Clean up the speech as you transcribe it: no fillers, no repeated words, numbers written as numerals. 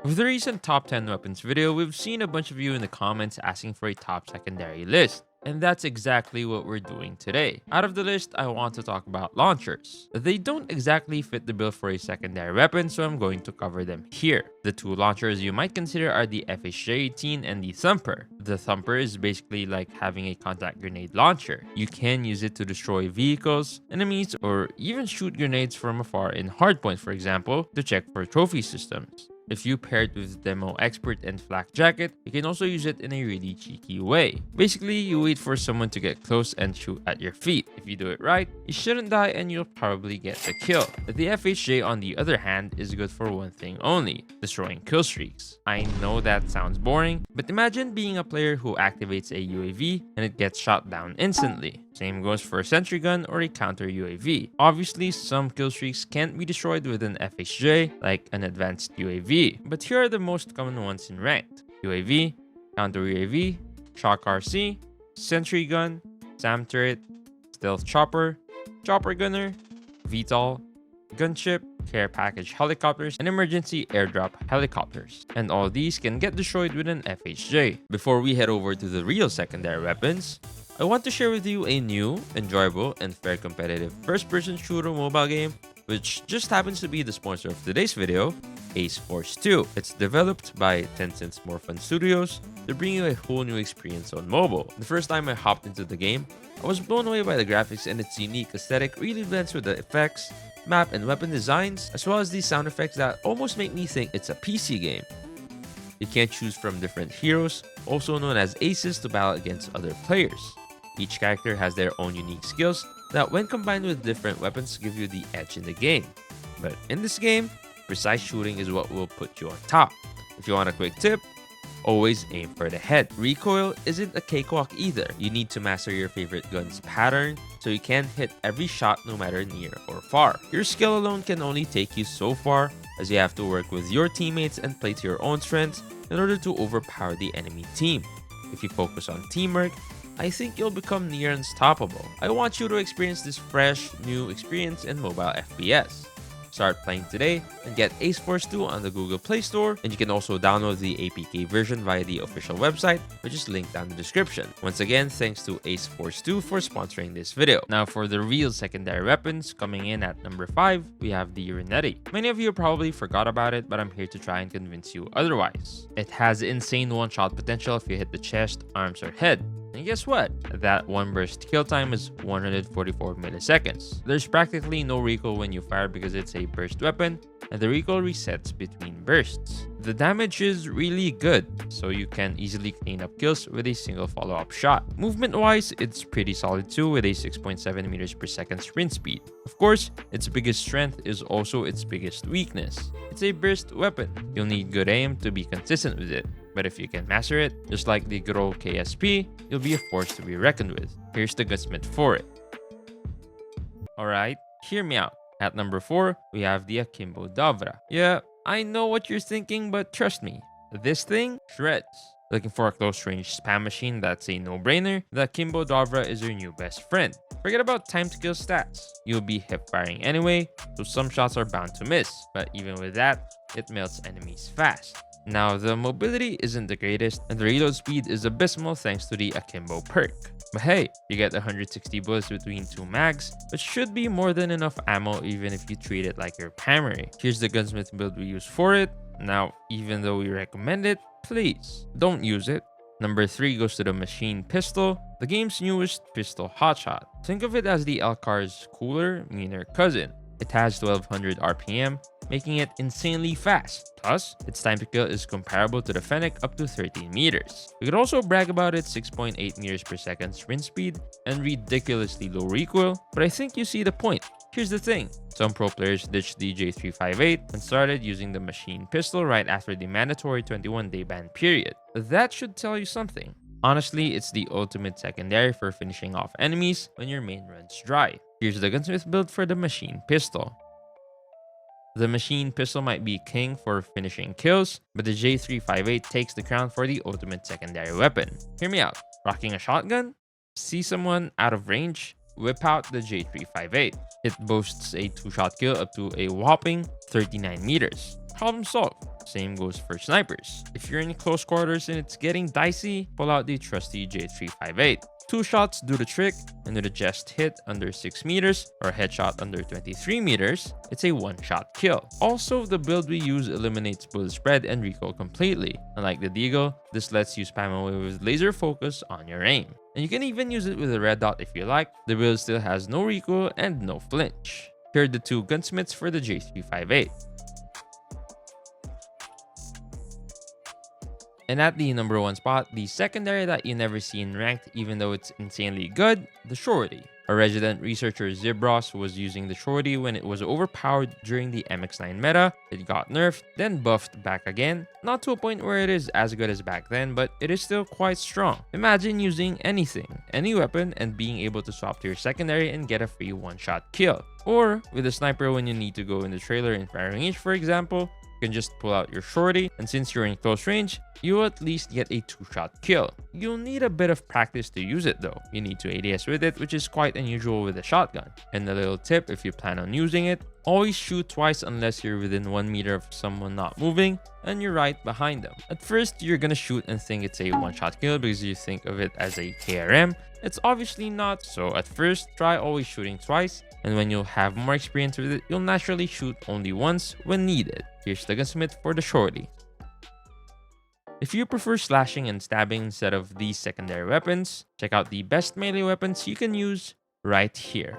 With the recent top 10 weapons video, we've seen a bunch of you in the comments asking for a top secondary list. And that's exactly what we're doing today. Out of the list, I want to talk about launchers. They don't exactly fit the bill for a secondary weapon, so I'm going to cover them here. The two launchers you might consider are the FHJ-18 and the Thumper. The Thumper is basically like having a contact grenade launcher. You can use it to destroy vehicles, enemies, or even shoot grenades from afar in hardpoint, for example, to check for trophy systems. If you pair it with Demo Expert and Flak Jacket, you can also use it in a really cheeky way. Basically, you wait for someone to get close and shoot at your feet. If you do it right, you shouldn't die and you'll probably get the kill. The FHJ, on the other hand, is good for one thing only: destroying kill streaks. I know that sounds boring, but imagine being a player who activates a UAV and it gets shot down instantly. Same goes for a sentry gun or a counter UAV. Obviously, some kill streaks can't be destroyed with an FHJ, like an advanced UAV, but here are the most common ones in ranked: UAV, counter UAV, shock RC, sentry gun, SAM turret, stealth chopper, chopper gunner, VTOL, gunship, care package helicopters, and emergency airdrop helicopters. And all these can get destroyed with an FHJ. Before we head over to the real secondary weapons, I want to share with you a new, enjoyable, and fair competitive first-person shooter mobile game, which just happens to be the sponsor of today's video, AceForce 2. It's developed by Tencent's More Fun Studios to bring you a whole new experience on mobile. The first time I hopped into the game, I was blown away by the graphics, and its unique aesthetic really blends with the effects, map, and weapon designs, as well as these sound effects that almost make me think it's a PC game. You can choose from different heroes, also known as aces, to battle against other players. Each character has their own unique skills that, when combined with different weapons, give you the edge in the game. But in this game, precise shooting is what will put you on top. If you want a quick tip, always aim for the head. Recoil isn't a cakewalk either. You need to master your favorite gun's pattern so you can hit every shot no matter near or far. Your skill alone can only take you so far, as you have to work with your teammates and play to your own strengths in order to overpower the enemy team. If you focus on teamwork, I think you'll become near unstoppable. I want you to experience this fresh, new experience in mobile FPS. Start playing today and get AceForce 2 on the Google Play Store, and you can also download the APK version via the official website, which is linked down in the description. Once again, thanks to AceForce 2 for sponsoring this video. Now for the real secondary weapons, coming in at number 5, we have the Renetti. Many of you probably forgot about it, but I'm here to try and convince you otherwise. It has insane one-shot potential if you hit the chest, arms, or head. And guess what? That one burst kill time is 144 milliseconds. There's practically no recoil when you fire because it's a burst weapon, and the recoil resets between bursts. The damage is really good, so you can easily clean up kills with a single follow-up shot. Movement-wise, it's pretty solid too, with a 6.7 meters per second sprint speed. Of course, its biggest strength is also its biggest weakness. It's a burst weapon. You'll need good aim to be consistent with it. But if you can master it, just like the Grau KSP, you'll be a force to be reckoned with. Here's the Gunsmith for it. Alright, hear me out. At number 4, we have the Akimbo Davra. Yeah, I know what you're thinking, but trust me, this thing shreds. Looking for a close-range spam machine that's a no-brainer? The Akimbo Davra is your new best friend. Forget about time to kill stats. You'll be hip-firing anyway, so some shots are bound to miss. But even with that, it melts enemies fast. Now, the mobility isn't the greatest, and the reload speed is abysmal thanks to the Akimbo perk. But hey, you get 160 bullets between 2 mags, which should be more than enough ammo even if you treat it like your primary. Here's the Gunsmith build we use for it. Now, even though we recommend it, please don't use it. Number 3 goes to the Machine Pistol, the game's newest pistol hotshot. Think of it as the L-Car's cooler, meaner cousin. It has 1200 RPM, making it insanely fast. Plus, its time to kill is comparable to the Fennec up to 13 meters. You could also brag about its 6.8 meters per second sprint speed and ridiculously low recoil, but I think you see the point. Here's the thing, some pro players ditched the J358 and started using the Machine Pistol right after the mandatory 21-day ban period. That should tell you something. Honestly, it's the ultimate secondary for finishing off enemies when your main runs dry. Here's the Gunsmith build for the Machine Pistol. The Machine Pistol might be king for finishing kills, but the J358 takes the crown for the ultimate secondary weapon. Hear me out. Rocking a shotgun? See someone out of range? Whip out the J358. It boasts a 2-shot kill up to a whopping 39 meters. problem solved. Same goes for snipers. If you're in close quarters and it's getting dicey, pull out the trusty J358. 2 shots do the trick, and with a just hit under 6 meters or a headshot under 23 meters, it's a 1-shot kill. Also, the build we use eliminates bullet spread and recoil completely. Unlike the Deagle, this lets you spam away with laser focus on your aim. And you can even use it with a red dot if you like. The build still has no recoil and no flinch. Here are the 2 Gunsmiths for the J358. And at the number 1 spot, the secondary that you never see in ranked even though it's insanely good, the Shorty. A resident researcher Zibros was using the Shorty when it was overpowered during the MX9 meta. It got nerfed, then buffed back again. Not to a point where it is as good as back then, but it is still quite strong. Imagine using anything, any weapon, and being able to swap to your secondary and get a free 1-shot kill. Or with a sniper when you need to go in the trailer in firing range, for example, you can just pull out your Shorty, and since you're in close range, you'll at least get a 2-shot kill. You'll need a bit of practice to use it though. You need to ADS with it, which is quite unusual with a shotgun. And a little tip if you plan on using it, always shoot twice unless you're within 1 meter of someone not moving and you're right behind them. At first, you're gonna shoot and think it's a 1-shot kill because you think of it as a KRM. It's obviously not, so at first, try always shooting twice, and when you'll have more experience with it, you'll naturally shoot only once when needed. Here's the Gunsmith for the Shorty. If you prefer slashing and stabbing instead of these secondary weapons, check out the best melee weapons you can use right here.